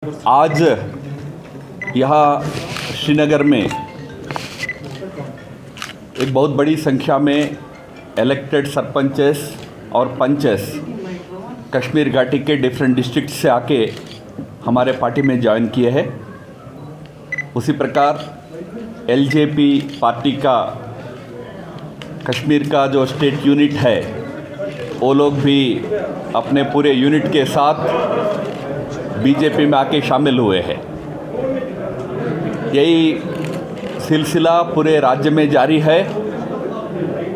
आज यहाँ श्रीनगर में एक बहुत बड़ी संख्या में इलेक्टेड सरपंचेस और पंचेस कश्मीर घाटी के डिफरेंट डिस्ट्रिक्ट से आके हमारे पार्टी में ज्वाइन किए हैं। उसी प्रकार एलजेपी पार्टी का कश्मीर का जो स्टेट यूनिट है वो लोग भी अपने पूरे यूनिट के साथ बीजेपी में आके शामिल हुए हैं। यही सिलसिला पूरे राज्य में जारी है।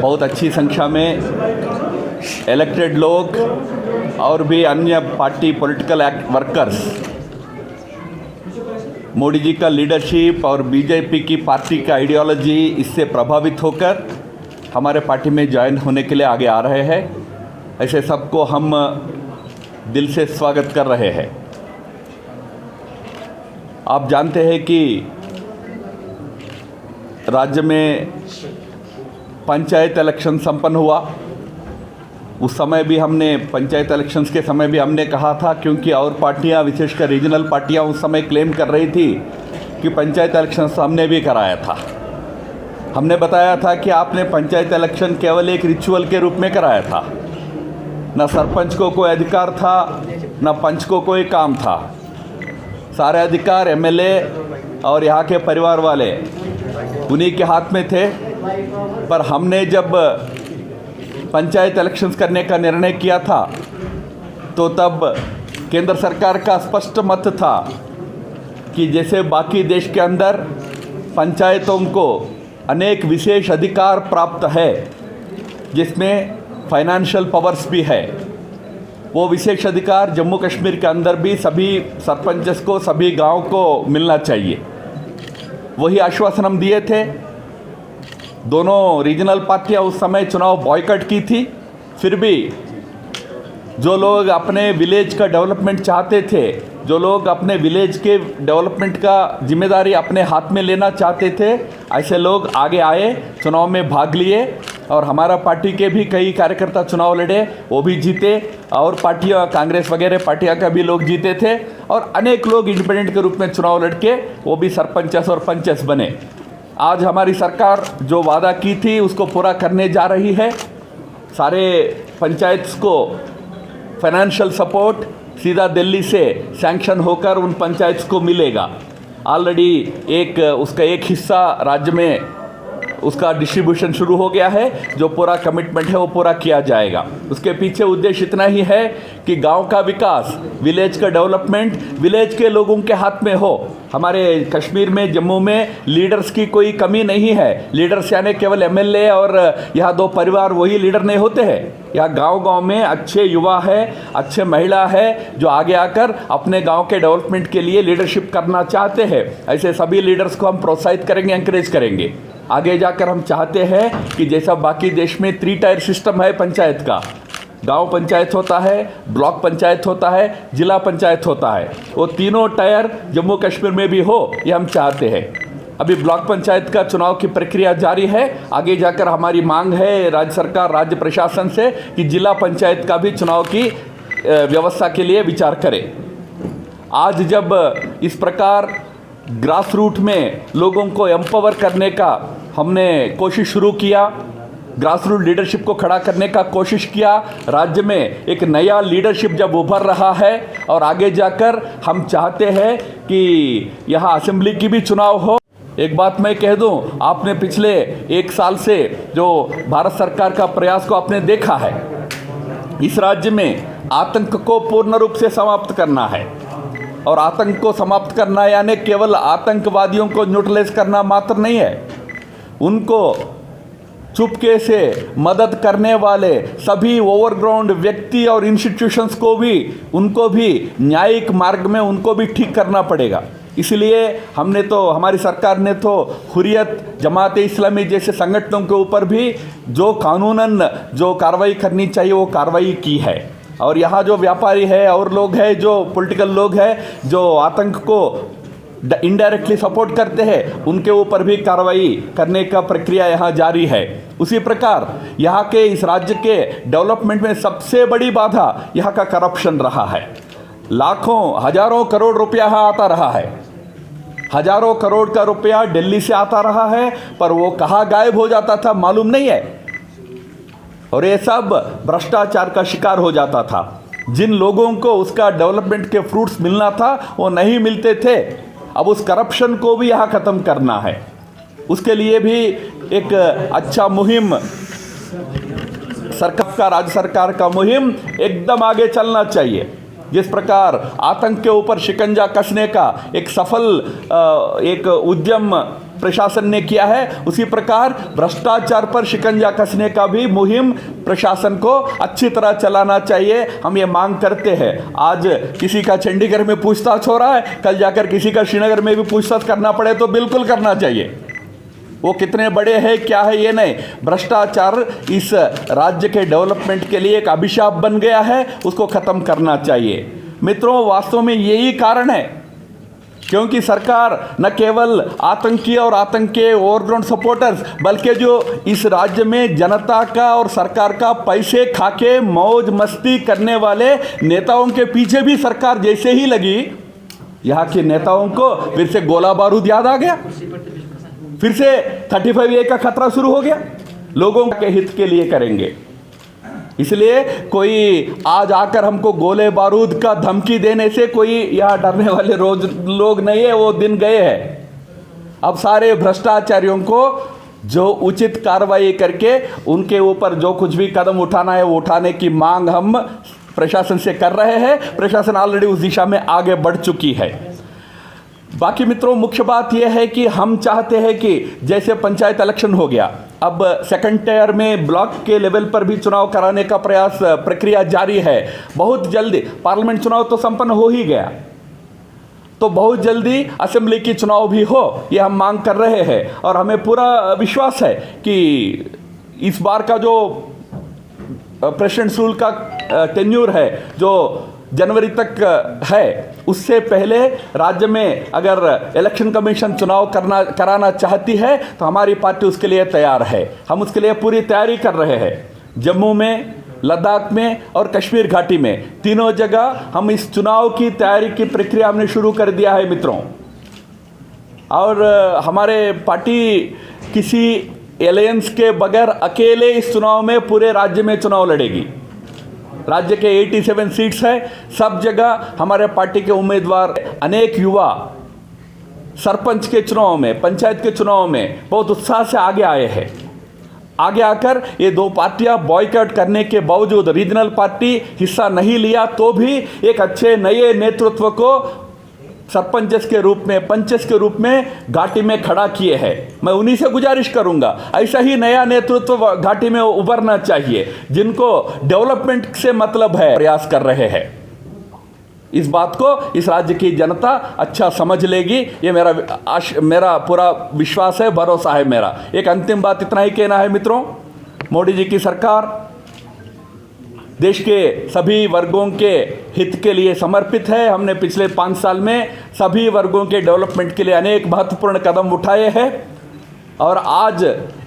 बहुत अच्छी संख्या में इलेक्टेड लोग और भी अन्य party political workers Modi ji का लीडरशिप और बीजेपी की पार्टी का आइडियोलॉजी इससे प्रभावित होकर हमारे पार्टी में ज्वाइन होने के लिए आगे आ रहे हैं। ऐसे सबको हम दिल से स्वागत कर रहे हैं। आप जानते हैं कि राज्य में पंचायत इलेक्शन संपन्न हुआ। उस समय भी हमने पंचायत इलेक्शंस के समय भी हमने कहा था, क्योंकि और पार्टियां विशेषकर रीजनल पार्टियां उस समय क्लेम कर रही थी कि पंचायत इलेक्शंस हमने भी कराया था। हमने बताया था कि आपने पंचायत इलेक्शन केवल एक रिचुअल के रूप में कराया था, न सरपंच को कोई अधिकार था, न पंच को कोई काम था। सारे अधिकार एमएलए और यहाँ के परिवार वाले उन्हीं के हाथ में थे। पर हमने जब पंचायत इलेक्शंस करने का निर्णय किया था तो तब केंद्र सरकार का स्पष्ट मत था कि जैसे बाकी देश के अंदर पंचायतों को अनेक विशेष अधिकार प्राप्त है, जिसमें फाइनेंशियल पावर्स भी है, वो विशेष अधिकार जम्मू कश्मीर के अंदर भी सभी सरपंचस को, सभी गांव को मिलना चाहिए। वही आश्वासन हम दिए थे। दोनों रीजनल पार्टियां उस समय चुनाव बॉयकॉट की थी। फिर भी जो लोग अपने विलेज का डेवलपमेंट चाहते थे, जो लोग अपने विलेज के डेवलपमेंट का जिम्मेदारी अपने हाथ में लेना चाहते थे, ऐसे लोग आगे आए, चुनाव में भाग लिए और हमारा पार्टी के भी कई कार्यकर्ता चुनाव लड़े, वो भी जीते। और पार्टियां, कांग्रेस वगैरह पार्टियां का भी लोग जीते थे और अनेक लोग इंडिपेंडेंट के रूप में चुनाव लड़के वो भी सरपंचस और पंचस बने। आज हमारी सरकार जो वादा की थी उसको पूरा करने जा रही है। सारे पंचायत्स को फाइनेंशियल सपोर्ट सीधा दिल्ली से सैंक्शन होकर उन पंचायत्स को मिलेगा। ऑलरेडी उसका एक हिस्सा राज्य में उसका डिस्ट्रीब्यूशन शुरू हो गया है। जो पूरा कमिटमेंट है वो पूरा किया जाएगा। उसके पीछे उद्देश्य इतना ही है कि गांव का विकास, विलेज का डेवलपमेंट विलेज के लोगों के हाथ में हो। हमारे कश्मीर में, जम्मू में लीडर्स की कोई कमी नहीं है। लीडर्स यानी केवल एमएलए और यहाँ दो परिवार, वही लीडर नहीं होते हैं। यहाँ गांव-गांव में अच्छे युवा है, अच्छे महिला है जो आगे आकर अपने गांव के डेवलपमेंट के लिए लीडरशिप करना चाहते हैं। ऐसे सभी लीडर्स को हम प्रोत्साहित करेंगे, एंकरेज करेंगे। आगे जाकर हम चाहते हैं कि जैसा बाकी देश में 3 टायर सिस्टम है पंचायत का, गांव पंचायत होता है, ब्लॉक पंचायत होता है, जिला पंचायत होता है, वो तीनों टायर जम्मू कश्मीर में भी हो, ये हम चाहते हैं। अभी ब्लॉक पंचायत का चुनाव की प्रक्रिया जारी है। आगे जाकर हमारी मांग है राज्य सरकार, राज्य प्रशासन से कि जिला पंचायत का भी चुनाव की व्यवस्था के लिए विचार करे। आज जब इस प्रकार ग्रास रूट में लोगों को एम्पावर करने का हमने कोशिश शुरू किया, ग्रास रूट लीडरशिप को खड़ा करने का कोशिश किया, राज्य में एक नया लीडरशिप जब उभर रहा है और आगे जाकर हम चाहते हैं कि यहाँ असेंबली की भी चुनाव हो। एक बात मैं कह दूं, आपने पिछले 1 साल से जो भारत सरकार का प्रयास को आपने देखा है, इस राज्य में आतंक को पूर्ण रूप से समाप्त करना है। और आतंक को समाप्त करना यानी केवल आतंकवादियों को न्यूट्रलाइज करना मात्र नहीं है, उनको चुपके से मदद करने वाले सभी ओवरग्राउंड व्यक्ति और इंस्टीट्यूशंस को भी, उनको भी न्यायिक मार्ग में उनको भी ठीक करना पड़ेगा। इसलिए हमारी सरकार ने तो हुर्रियत, जमात इस्लामी जैसे संगठनों के ऊपर भी जो कानूनन जो कार्रवाई करनी चाहिए वो कार्रवाई की है। और यहाँ जो व्यापारी है और लोग हैं, जो पॉलिटिकल लोग हैं जो आतंक को इनडायरेक्टली सपोर्ट करते हैं, उनके ऊपर भी कार्रवाई करने का प्रक्रिया यहाँ जारी है। उसी प्रकार यहाँ के इस राज्य के डेवलपमेंट में सबसे बड़ी बाधा यहाँ का करप्शन रहा है। लाखों हजारों करोड़ रुपया यहाँ आता रहा है, हजारों करोड़ का रुपया दिल्ली से आता रहा है, पर वो कहाँ गायब हो जाता था मालूम नहीं है। और ये सब भ्रष्टाचार का शिकार हो जाता था। जिन लोगों को उसका डेवलपमेंट के फ्रूट्स मिलना था वो नहीं मिलते थे। अब उस करप्शन को भी यहाँ ख़त्म करना है। उसके लिए भी एक अच्छा मुहिम सरकार का, राज्य सरकार का मुहिम एकदम आगे चलना चाहिए। जिस प्रकार आतंक के ऊपर शिकंजा कसने का एक सफल एक उद्यम प्रशासन ने किया है, उसी प्रकार भ्रष्टाचार पर शिकंजा कसने का भी मुहिम प्रशासन को अच्छी तरह चलाना चाहिए। हम ये मांग करते हैं। आज किसी का चंडीगढ़ में पूछताछ हो रहा है, कल जाकर किसी का श्रीनगर में भी पूछताछ करना पड़े तो बिल्कुल करना चाहिए। वो कितने बड़े हैं क्या है ये नहीं, भ्रष्टाचार इस राज्य के डेवलपमेंट के लिए एक अभिशाप बन गया है, उसको ख़त्म करना चाहिए। मित्रों, वास्तव में यही कारण है क्योंकि सरकार न केवल आतंकी और आतंक के ओवरग्राउंड सपोर्टर्स, बल्कि जो इस राज्य में जनता का और सरकार का पैसे खाके मौज मस्ती करने वाले नेताओं के पीछे भी सरकार जैसे ही लगी, यहाँ के नेताओं को फिर से गोला बारूद याद आ गया, फिर से 35A का खतरा शुरू हो गया। लोगों के हित के लिए करेंगे, इसलिए कोई आज आकर हमको गोले बारूद का धमकी देने से कोई यहाँ डरने वाले रोज लोग नहीं है, वो दिन गए हैं। अब सारे भ्रष्टाचारियों को जो उचित कार्रवाई करके उनके ऊपर जो कुछ भी कदम उठाना है वो उठाने की मांग हम प्रशासन से कर रहे हैं। प्रशासन ऑलरेडी उस दिशा में आगे बढ़ चुकी है। बाकी मित्रों, मुख्य बात यह है कि हम चाहते हैं कि जैसे पंचायत इलेक्शन हो गया, अब सेकंड टियर में ब्लॉक के लेवल पर भी चुनाव कराने का प्रयास प्रक्रिया जारी है। बहुत जल्दी पार्लियामेंट चुनाव तो संपन्न हो ही गया, तो बहुत जल्दी असेंबली की चुनाव भी हो, ये हम मांग कर रहे हैं। और हमें पूरा विश्वास है कि इस बार का जो प्रेसिडेंट रूल का टेन्यूर है जो जनवरी तक है, उससे पहले राज्य में अगर इलेक्शन कमीशन चुनाव कराना चाहती है तो हमारी पार्टी उसके लिए तैयार है। हम उसके लिए पूरी तैयारी कर रहे हैं। जम्मू में, लद्दाख में और कश्मीर घाटी में, तीनों जगह हम इस चुनाव की तैयारी की प्रक्रिया हमने शुरू कर दिया है मित्रों। और हमारे पार्टी किसी एलायंस के बगैर अकेले इस चुनाव में पूरे राज्य में चुनाव लड़ेगी। राज्य के 87 सीट्स है, सब जगह हमारे पार्टी के उम्मीदवार, अनेक युवा सरपंच के चुनाव में, पंचायत के चुनाव में बहुत उत्साह से आगे आए हैं। आगे आकर ये दो पार्टियां बॉयकॉट करने के बावजूद, रीजनल पार्टी हिस्सा नहीं लिया तो भी एक अच्छे नए नेतृत्व को सरपंचस के रूप में, पंचस के रूप में घाटी में खड़ा किए हैं। मैं उन्हीं से गुजारिश करूंगा, ऐसा ही नया नेतृत्व घाटी में उभरना चाहिए, जिनको डेवलपमेंट से मतलब है, प्रयास कर रहे हैं। इस बात को इस राज्य की जनता अच्छा समझ लेगी, ये मेरा पूरा विश्वास है, भरोसा है मेरा। एक अंतिम बात इतना ही कहना है मित्रों, मोदी जी की सरकार देश के सभी वर्गों के हित के लिए समर्पित है। हमने पिछले 5 साल में सभी वर्गों के डेवलपमेंट के लिए अनेक महत्वपूर्ण कदम उठाए हैं। और आज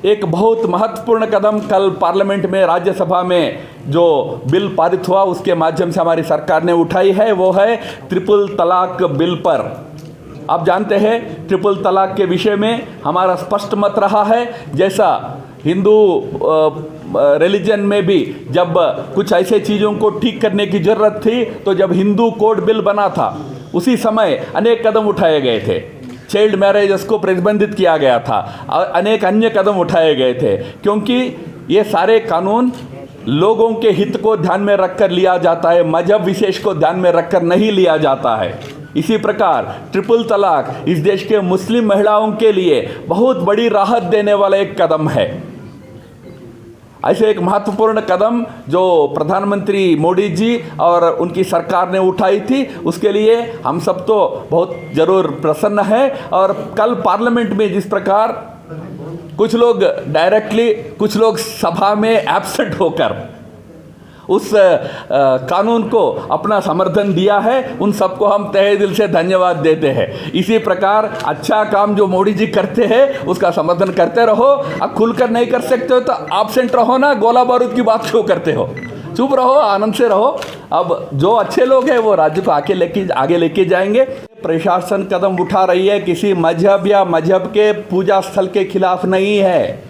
एक बहुत महत्वपूर्ण कदम कल पार्लियामेंट में, राज्यसभा में जो बिल पारित हुआ, उसके माध्यम से हमारी सरकार ने उठाई है, वो है ट्रिपल तलाक बिल पर। आप जानते हैं ट्रिपल तलाक के विषय में हमारा स्पष्ट मत रहा है। जैसा हिंदू रिलीजन में भी जब कुछ ऐसे चीज़ों को ठीक करने की ज़रूरत थी, तो जब हिंदू कोड बिल बना था उसी समय अनेक कदम उठाए गए थे। चाइल्ड मैरिजेस को प्रतिबंधित किया गया था और अनेक अन्य कदम उठाए गए थे, क्योंकि ये सारे कानून लोगों के हित को ध्यान में रखकर लिया जाता है, मजहब विशेष को ध्यान में रखकर नहीं लिया जाता है। इसी प्रकार ट्रिपल तलाक इस देश के मुस्लिम महिलाओं के लिए बहुत बड़ी राहत देने वाला एक कदम है। ऐसे एक महत्वपूर्ण कदम जो प्रधानमंत्री मोदी जी और उनकी सरकार ने उठाई थी, उसके लिए हम सब तो बहुत जरूर प्रसन्न है। और कल पार्लियामेंट में जिस प्रकार कुछ लोग डायरेक्टली, कुछ लोग सभा में एब्सेंट होकर उस कानून को अपना समर्थन दिया है, उन सबको हम तहे दिल से धन्यवाद देते हैं। इसी प्रकार अच्छा काम जो मोदी जी करते हैं उसका समर्थन करते रहो। अब खुलकर नहीं कर सकते हो तो एब्सेंट रहो ना, गोला बारूद की बात क्यों करते हो? चुप रहो, आनंद से रहो। अब जो अच्छे लोग हैं वो राज्य को आगे लेके जाएंगे। प्रशासन कदम उठा रही है, किसी मजहब या मजहब के पूजा स्थल के खिलाफ नहीं है।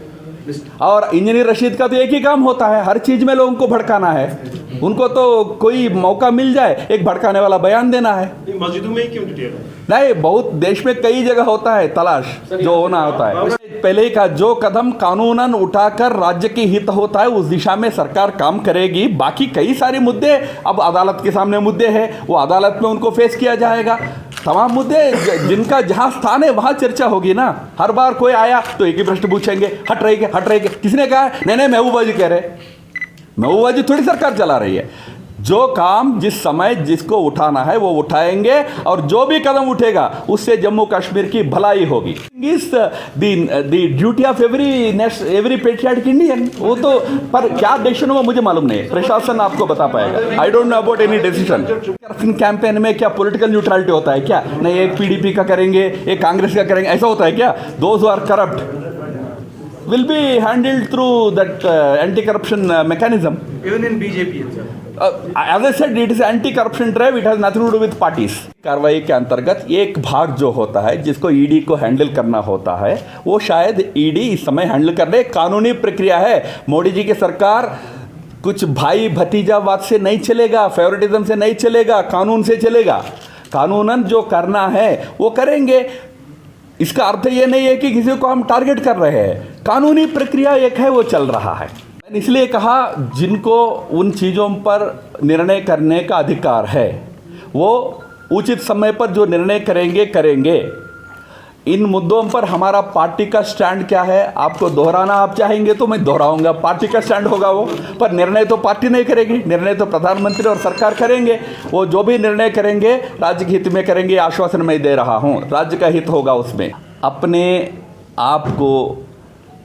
और इंजीनियर रशीद का तो एक ही काम होता है, हर चीज में लोगों को भड़काना है। उनको तो कोई मौका मिल जाए एक भड़काने वाला बयान देना है। मस्जिदों में ही क्यों डिटेल है? नहीं, बहुत देश में कई जगह होता है तलाश जो होना होता है। पहले ही कहा, जो कदम कानूनन उठाकर राज्य की हित होता है उस दिशा में सरकार काम करेगी। बाकी कई सारे मुद्दे अब अदालत के सामने मुद्दे हैं, वो अदालत में उनको फेस किया जाएगा। तमाम मुद्दे जिनका जहां स्थान है वहां चर्चा होगी ना। हर बार कोई आया तो एक ही प्रश्न पूछेंगे, हट रही के किसने कहा? नहीं महबूबाजी कह रहे, महबूबाजी थोड़ी सरकार चला रही है। जो काम जिस समय जिसको उठाना है वो उठाएंगे और जो भी कदम उठेगा उससे जम्मू कश्मीर की भलाई होगी। इस duty of every patriotic Indian, वो तो पर क्या डिसीजन हुआ मुझे मालूम नहीं, प्रशासन आपको बता पाएगा। I don't know about any decision. Campaign में क्या पॉलिटिकल न्यूट्रलिटी होता है क्या? नहीं, एक पीडीपी का करेंगे, एक कांग्रेस का करेंगे, ऐसा होता है क्या? Those who are corrupt will be handled through that anti-corruption mechanism. Even in BJP itself. As I said, it is anti-corruption drive. It has nothing to do with parties. कार्रवाई के अंतर्गत एक भाग जो होता है जिसको ईडी को हैंडल करना होता है वो शायद ईडी इस समय हैंडल कर रहे। कानूनी प्रक्रिया है। मोदी जी की सरकार कुछ भाई भतीजावाद से नहीं चलेगा, फेवरेटिज्म से नहीं चलेगा, कानून से चलेगा। कानूनन जो करना है वो करेंगे। इसका अर्थ ये नहीं है कि किसी को हम टारगेट कर रहे हैं। कानूनी प्रक्रिया एक है, वो चल रहा है। मैंने इसलिए कहा जिनको उन चीज़ों पर निर्णय करने का अधिकार है वो उचित समय पर जो निर्णय करेंगे। इन मुद्दों पर हमारा पार्टी का स्टैंड क्या है आपको दोहराना आप चाहेंगे तो मैं दोहराऊंगा। पार्टी का स्टैंड होगा वो, पर निर्णय तो पार्टी नहीं करेगी, निर्णय तो प्रधानमंत्री और सरकार करेंगे। वो जो भी निर्णय करेंगे राज्य के हित में करेंगे, आश्वासन मैं दे रहा हूँ, राज्य का हित होगा उसमें। अपने आप को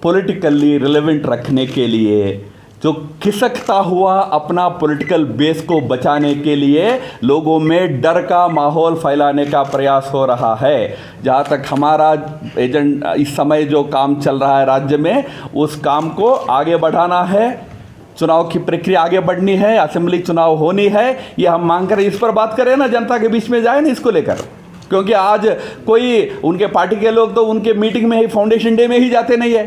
पॉलिटिकली रिलेवेंट रखने के लिए जो खिसकता हुआ अपना पॉलिटिकल बेस को बचाने के लिए लोगों में डर का माहौल फैलाने का प्रयास हो रहा है। जहाँ तक हमारा एजेंडा इस समय जो काम चल रहा है राज्य में, उस काम को आगे बढ़ाना है। चुनाव की प्रक्रिया आगे बढ़नी है, असेंबली चुनाव होनी है, ये हम मांग कर इस पर बात करें ना, जनता के बीच में जाए ना इसको लेकर। क्योंकि आज कोई उनके पार्टी के लोग तो उनके मीटिंग में ही, फाउंडेशन डे में ही जाते नहीं है,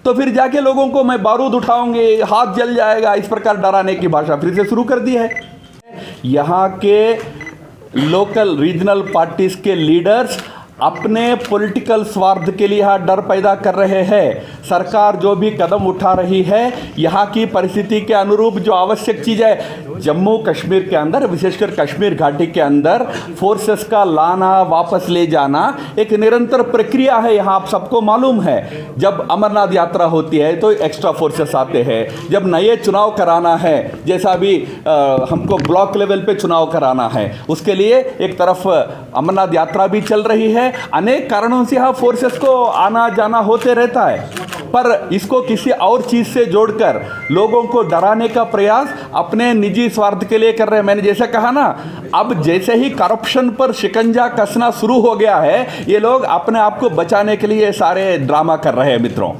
तो फिर जाके लोगों को मैं बारूद उठाऊंगे, हाथ जल जाएगा, इस प्रकार डराने की भाषा फिर से शुरू कर दी है। यहाँ के लोकल रीजनल पार्टीज के लीडर्स अपने पॉलिटिकल स्वार्थ के लिए यहाँ डर पैदा कर रहे हैं। सरकार जो भी कदम उठा रही है यहाँ की परिस्थिति के अनुरूप जो आवश्यक चीज़ है, जम्मू कश्मीर के अंदर, विशेषकर कश्मीर घाटी के अंदर फोर्सेस का लाना वापस ले जाना एक निरंतर प्रक्रिया है। यहाँ आप सबको मालूम है, जब अमरनाथ यात्रा होती है तो एक्स्ट्रा फोर्सेस आते हैं, जब नए चुनाव कराना है, जैसा अभी हमको ब्लॉक लेवल पे चुनाव कराना है, उसके लिए एक तरफ अमरनाथ यात्रा भी चल रही है। अनेक कारणों से यहाँ फोर्सेस को आना जाना होते रहता है, पर इसको किसी और चीज से जोड़कर लोगों को डराने का प्रयास अपने निजी स्वार्थ के लिए कर रहे हैं। मैंने जैसा कहा ना, अब जैसे ही करप्शन पर शिकंजा कसना शुरू हो गया है, ये लोग अपने आप को बचाने के लिए सारे ड्रामा कर रहे हैं मित्रों।